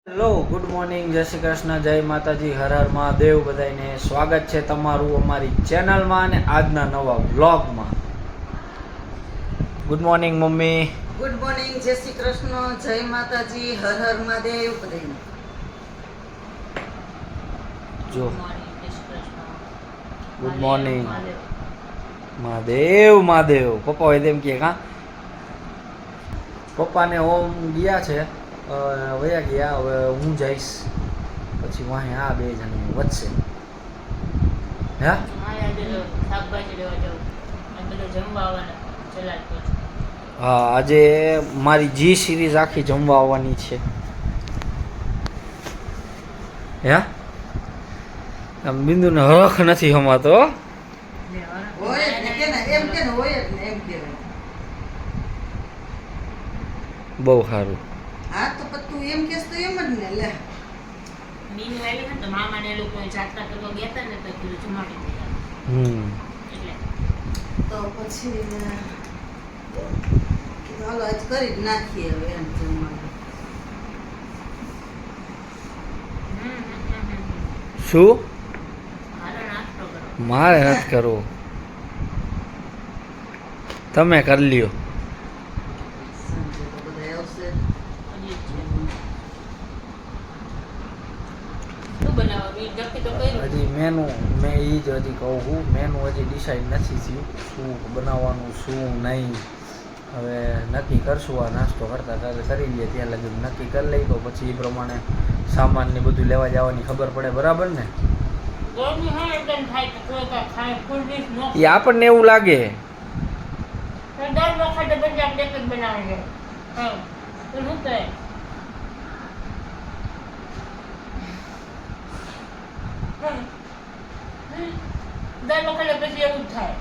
Hello good morning, જય શ્રી કૃષ્ણ, જય માતાજી, હર હર મહાદેવ. બધાને સ્વાગત છે તમારું અમારી ચેનલમાં અને આજના નવા વ્લોગમાં. Good morning mummy. Good morning, જય શ્રી કૃષ્ણ, જય માતાજી, હર હર મહાદેવ. બધાને જો ગુડ મોર્નિંગ. મહાદેવ મહાદેવ. પપ્પા હોય તેમ કે હા, પપ્પાને ઓમ ગયા છે, વયા ગયા. હવે હું જઈશ પછી વાહે આ બે જણ વધશે. હે હા, આજે મારી જી સિરીઝ આખી જમવા આવવાની છે. હે આમ બિંદુને હરખ નથી હમાતો. હોય જ ને, કે ને એમ કે ને હોય જ ને એમ કહેવાય. બહુ સારું. હા તો પણ તું એમ કહેશ તો એમ જ ને. લે મીનુ આવી ને તો મામાને એ લોકો જાત્રા કરવા ગયા હતા ને તો કીધું જમાડી દીધા. એટલે તો પછી હાલો આજ કરી જ નાખીએ હવે એમ જમવાનું. શું હાલો નાસ્તો કરો. મારે નથી કરવું, તમે કરી લ્યો. સાંજે તો બધા આવશે. હજી છે. શું બનાવવાનું એ નક્કી તો કર્યું. હજી મેનુ મેં એ જ હજી કહું છું, મેનુ હજી ડિસાઈડ નથી થયું શું બનાવવાનું શું નહીં. હવે નક્કી કરશું, આ નાસ્તો કરતા કરી લઈએ ત્યાં લગી નક્કી કરી લઈ તો પછી એ પ્રમાણે સામાન ને બધું લેવા જવાની ખબર પડે. બરાબર ને? ગરમી હોય એકદમ થાય તો કોઈ કાંઈ ખાય ફૂલ ડીશ નો એ આપણને એવું લાગે. તો દર વખતે પછી આપણે એક જ બનાવી દે. હા તો શું કહે દર વખતે પછી એવું જ થાય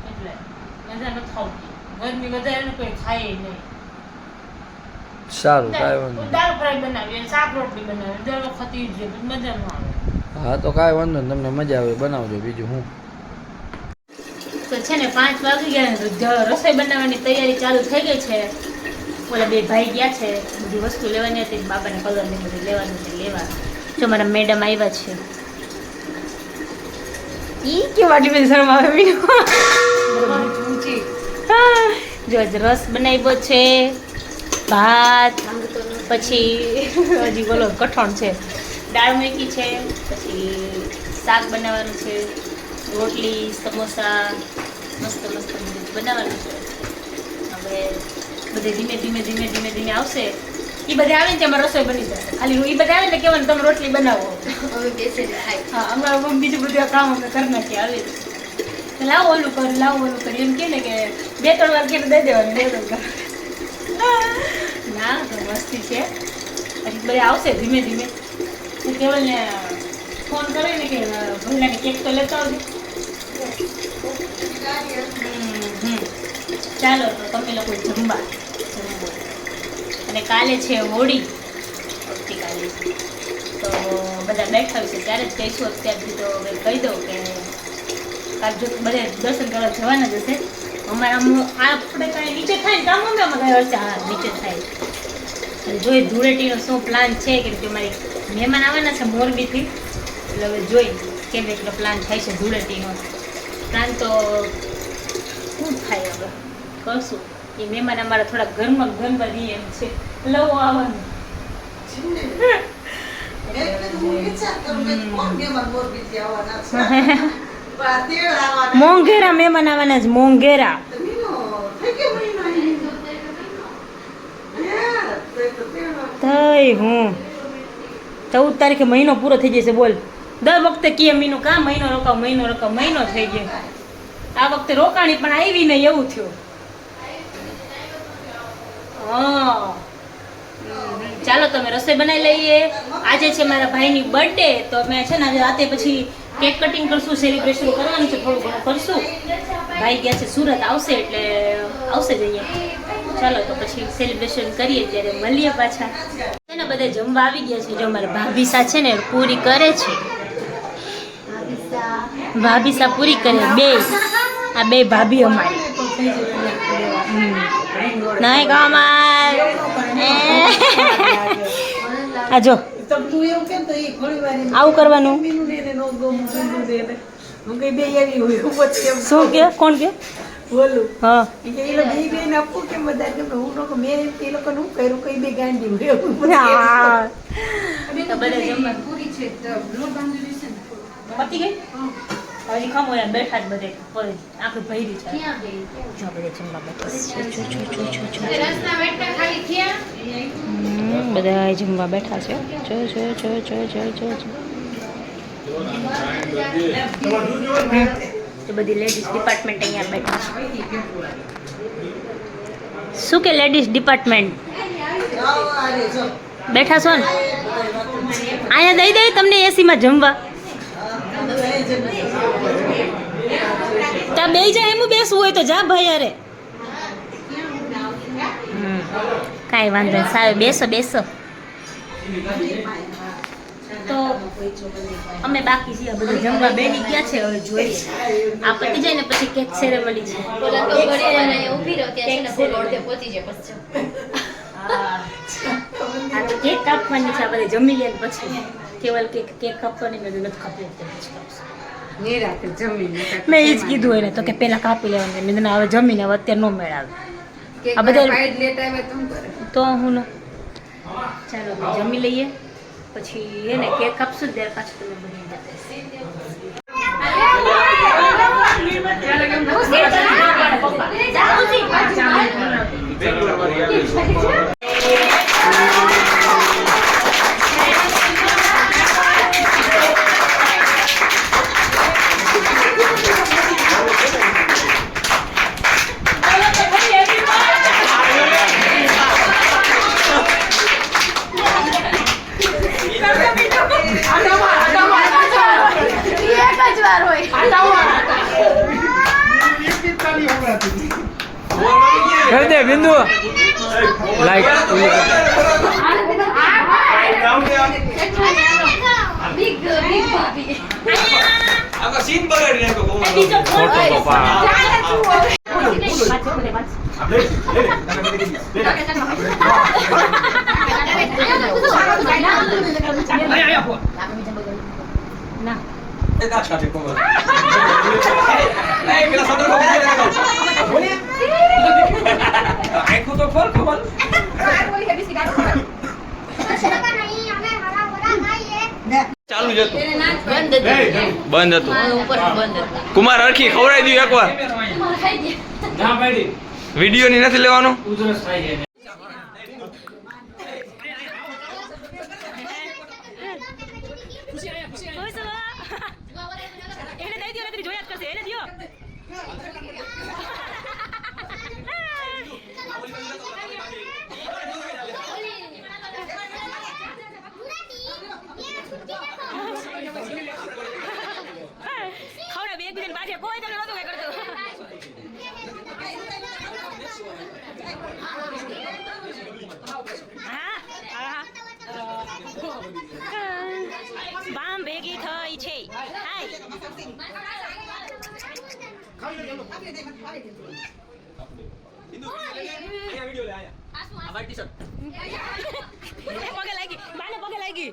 એટલે મજા નથી આવતી. ગરમી વધારે ને કોઈ ખાય નહીં. સારું, કાંઈ વાંધો નહીં. દાળ ફ્રાય બનાવીએ અને શાક રોટલી બનાવીએ દર વખત ઈ જ છે, પછી મજા ન આવે. હા તો કાંઈ વાંધો નહીં, તમને મજા આવે બનાવજો. બીજું હું તો છે ને 5 વાગી ગયા ને તો રસોઈ બનાવવાની તૈયારી ચાલુ થઈ ગઈ છે. ઓલા બે ભાઈ ગયા છે બધી વસ્તુ લેવાની હતી, બાબાને કલર ને બધું લેવાનું છે, લેવા. જો મારા મેડમ આવ્યા છે. ઈ કેવા આટલી બધી શરમ આવે મીનુ. જો આજ રસ બનાવ્યો છે, ભાત, પછી હજી બોલો કઠણ છે, દાળ મૂકી છે, પછી શાક બનાવવાનું છે, રોટલી, સમોસા, મસ્ત મસ્ત બધું બનાવવાનું છે. હવે બધે ધીમે ધીમે ધીમે ધીમે ધીમે આવશે. એ બધા આવે ને ત્યાં રસોઈ બની જશે. ખાલી એ બધા આવે ને કહેવાનું તમે રોટલી બનાવો. હવે બેસીને ખાય. હા, અમારા બીજું બધું કામ અમે કરી નાખીએ. આવે લાવો ઓલું કર, લાવો ઓલું કર, એમ કે ને કે 2-3 વાર કે દઈ દેવાનું. 2-3 વાર ના તો મસ્તી છે. પછી બધા આવશે ધીમે ધીમે. કેવલને ફોન કરે ને કે ભૈલાને કેક તો લેતા આવજો. ચાલો તો તમે લોકો જમવા. અને કાલે છે હોળી, આવતીકાલે તો બધા બેઠા છે ત્યારે જ કહીશું. અત્યારથી તો હવે કહી દઉં કે કાલ જો બધા દર્શન કરવા જવાના જ હશે. અમારે આમ આપણે કાંઈ નીચે થાય ને કામ અમે કાંઈ હશે. હા, નીચે થાય. અને જોઈ ધૂળેટીનો શું પ્લાન છે, કેમ કે અમારી મહેમાન આવવાના છે મોરબીથી. એટલે હવે જોઈ કેમ એટલો પ્લાન થાય છે ધૂળેટીનો પ્લાન. તો શું થાય હવે કરશું. એ મહેમાન અમારા થોડા ઘરમાં રહીએ એમ છે. લવો આવવાનું મોંઘેરા મહેમાન આવવાના છે. મોંઘેરા થઈ હું 14 તારીખે મહિનો પૂરો થઈ જશે. બોલ, દર વખતે કીએ મીનુ કા મહિનો રોકાવ, મહિનો રોકાવ, મહિનો થઈ ગયો. આ વખતે રોકાણી પણ આવી નહીં એવું થયું. હા, ચાલો તમે રસોઈ બનાવી લઈએ. આજે છે મારા ભાઈની બર્થડે, તો અમે છે ને આજે રાતે પછી કેક કટિંગ કરશું, સેલિબ્રેશન કરવાનું છે, થોડું ઘણું કરશું. ભાઈ ગયા છે સુરત, આવશે એટલે આવશે જ અહીંયા. ચાલો તો પછી સેલિબ્રેશન કરીએ, ત્યારે મળીએ પાછા. છે ને બધા જમવા આવી ગયા છે. જો મારા ભાભીસા છે ને પૂરી કરે છે. ભાભીસા પૂરી કરે. આ બે ભાભી અમારી. નહીં કમાલ આ જો તું એવું કેમ તો એ ઘણી વાર એમ આવું કરવાનું મમ્મીનું ને એને નો ગમું બીજું ને એને. હું કઈ બે આવી હોય પછી એમ શું કે કોણ કે બોલું હા ઈ કે એ લોકો બે બેન આપવું કેમ બધા કેમ હું લોકો મેં એમ કે એ લોકોને હું કર્યું કઈ બે ગાંડી હોય એવું પછી એમ. હા. તો બધા જમવા પૂરી છે તો લોટ બાંધી દેશે ને પતી ગઈ હજી ખમો યાર બેઠા જ બધે પડી આખી ભરી છે ક્યાં ગઈ જો બધે જમવા બેઠા છે રસના વેટના ખાલી થયા બધા જમવા બેઠા છે જો તો બધી લેડીઝ ડિપાર્ટમેન્ટ અહીંયા બેઠા છે શું કે લેડીઝ ડિપાર્ટમેન્ટ આવો આરે જો બેઠા છો ને અહીંયા દઈ દઈ તમને એસીમાં જમવા ત્યાં બે જાય એમ બેસવું હોય તો જા ભાઈ અરે કાંઈ વાંધો નહીં સારું બેસો તો અમે બાકી છીએ બધું જમવા બેસી ગયા છે હવે જોઈએ આ પતી જાય ને પછી કેક સેરેમની છે બોલા તો ઘડી ઊભી રહો ત્યાં છે ને ફૂલ ઓળખે પહોંચી જાય પછી આ તો કેક કાપવાની છે આ બધે જમી લે ને પછી કેવલ કેક કાપવાની મેં નથી કાપી પછી કાપશે નિરાતે જમીને મેં એ જ કીધું એને તો કે પહેલા કાપી લેવાનું મેં કીધું હવે જમીને હવે અત્યારે ન મેળ આવે કે આ બધા ફાઈડ લેતા આવે તું કરે તો હું ન ચાલો હવે જમી લઈએ પછી એને કેક કાપશું જ ત્યારે પાછું તમે બની कर दे बिंदु लाइक आपका सीन बगाड़ी नाखो कोमल फोटो तो पा ના એ દાંત કાઢે કોમલ એ પેલા સદર કો બોલે આંખો તો ખોલ કોમલ ચાલુ જ હતું બંધ હતું કુમાર અરખી ખવડાવી દીધું એકવાર ના પાડી વિડિયો ની નથી લેવાનો ઉધરસ થાય છે એને દઈ દો નતરી જોયા જ કરશે એને દયો ખવડા બે એકબીજાને બાજે કોઈ તમને નતું કઈ કરતું બામ ભેગી થઈ છે હાય પગે લાગી બાને પગે લાગી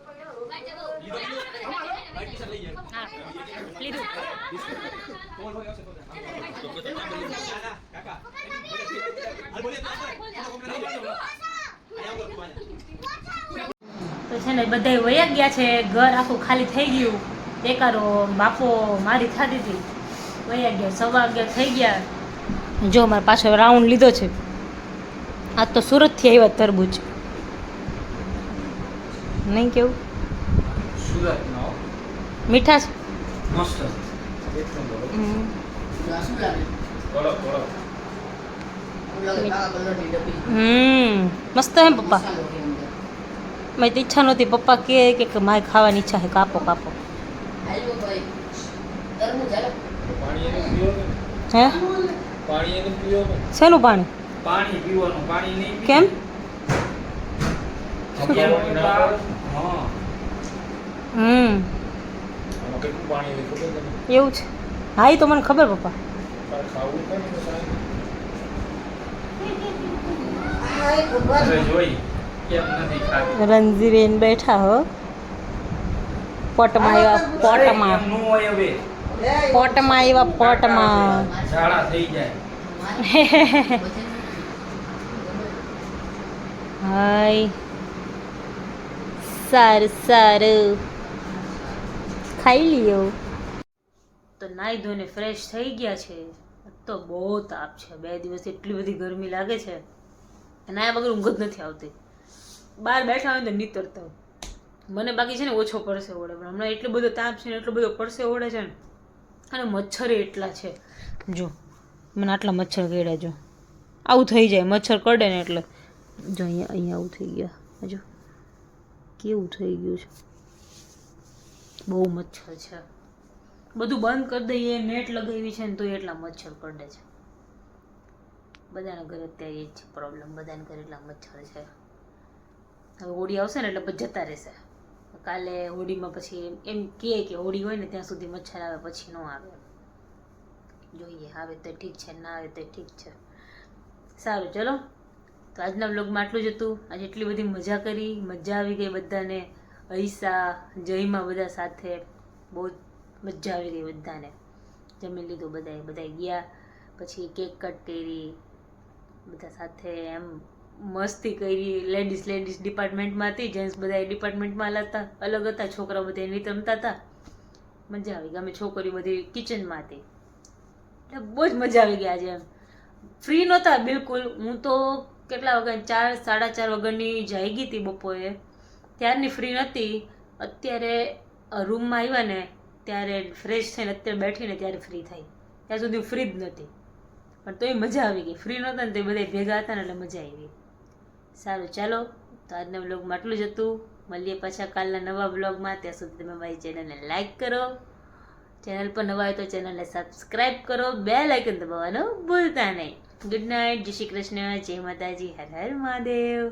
હા લીધું તો છે ને બધા વયા ગયા છે ઘર આખું ખાલી થઈ ગયું દેકારો બાપો મારી થતી હતી વયા ગયા 11:15 થઈ ગયા જો મારા પાછો રાઉન્ડ લીધો છે આ તો સુરતથી આવ્યા તરબૂચ નહીં કેવું સુરત નો મીઠા છે મસ્ત મસ્ત હે પપ્પા મેં તો ઈચ્છા નહોતી પપ્પા કે મારે ખાવાની ઈચ્છા છે કાપો કાપો હે શેનું પાણી પાણી પીવાનું પાણી નહીં કેમ હા એવું છે હા એ તો મને ખબર પપ્પા જોઈ કેમ નથી ખાતી? રણજીબેન બેઠા હો પોટમાં આવ્યા પોટમાં એમ નો હોય હવે. પોટમાં આવ્યા પોટમાં ઝાડા થઈ જાય. હાય સારું સારું ખાઈ લ્યો તો નાઈ ધોઈને ફ્રેશ થઈ ગયા છે. તો બહુ તાપ છે, 2 દિવસ એટલી બધી ગરમી લાગે છે અને આ વગર ઊંઘ જ નથી આવતી. બહાર બેઠા હોય તો નીતરતા હોય. મને બાકી છે ને ઓછો પડશે ઓળે, પણ હમણાં એટલો બધો તાપ છે ને એટલો બધો પડશે ઓળે છે ને, અને મચ્છર એટલા છે. જો મને આટલા મચ્છર કરડ્યા, જો આવું થઈ જાય મચ્છર કરડે ને એટલે. જો અહીંયા આવું થઈ ગયા, જો કેવું થઈ ગયું છે, બહુ મચ્છર છે. બધું બંધ કરી દઈએ, નેટ લગાવી છે ને તો એટલા મચ્છર કરડે છે. બધાના ઘરે અત્યારે એ જ પ્રોબ્લેમ, બધાના ઘરે એટલા મચ્છર છે. હવે હોળી આવશે ને એટલે પછી જતા રહેશે. કાલે હોળીમાં પછી એમ કહે કે હોળી હોય ને ત્યાં સુધી મચ્છર આવે, પછી ન આવે. જોઈએ આવે તો ઠીક છે, ના આવે તો ઠીક છે. સારું ચલો, તો આજના બ્લોગમાં આટલું જ હતું. આજે એટલી બધી મજા કરી, મજા આવી ગઈ બધાને. હૈસા જયમાં બધા સાથે, બહુ મજા આવી ગઈ બધાને. જમી લીધું બધાએ ગયા, પછી કેક કટ કરી બધા સાથે, એમ મસ્તી કરી. લેડીઝ ડિપાર્ટમેન્ટમાં હતી, જેન્ટ્સ બધા ડિપાર્ટમેન્ટમાં અલગ હતા. છોકરાઓ બધા એની રમતા હતા. મજા આવી ગઈ. અમે છોકરીઓ બધી કિચનમાં હતી એટલે બહુ જ મજા આવી ગઈ. આજે એમ ફ્રી નહોતા બિલકુલ. હું તો કેટલા વાગ્યા 4 સાડા 4 વાગ્યાની જાગી હતી બપોરે, ત્યારની ફ્રી નહોતી. અત્યારે રૂમમાં આવ્યા ને ત્યારે ફ્રેશ થઈને અત્યારે બેઠીને ત્યારે ફ્રી થઈ, ત્યાં સુધી ફ્રી જ નહોતી. પણ તોય મજા આવી ગઈ. ફ્રી નહોતા ને તો બધા ભેગા હતા ને એટલે મજા આવી. સારું ચાલો, તો આજના બ્લોગમાં આટલું જ હતું. મળીએ પાછા કાલના નવા બ્લોગમાં. ત્યાં સુધી તમે મારી ચેનલને લાઈક કરો, ચેનલ પર નવા હોય તો ચેનલને સબસ્ક્રાઈબ કરો, બેલ આઇકન દબાવવાનું ભૂલતા નહીં. ગુડ નાઇટ, જય શ્રી કૃષ્ણ, જય માતાજી, હર હર મહાદેવ.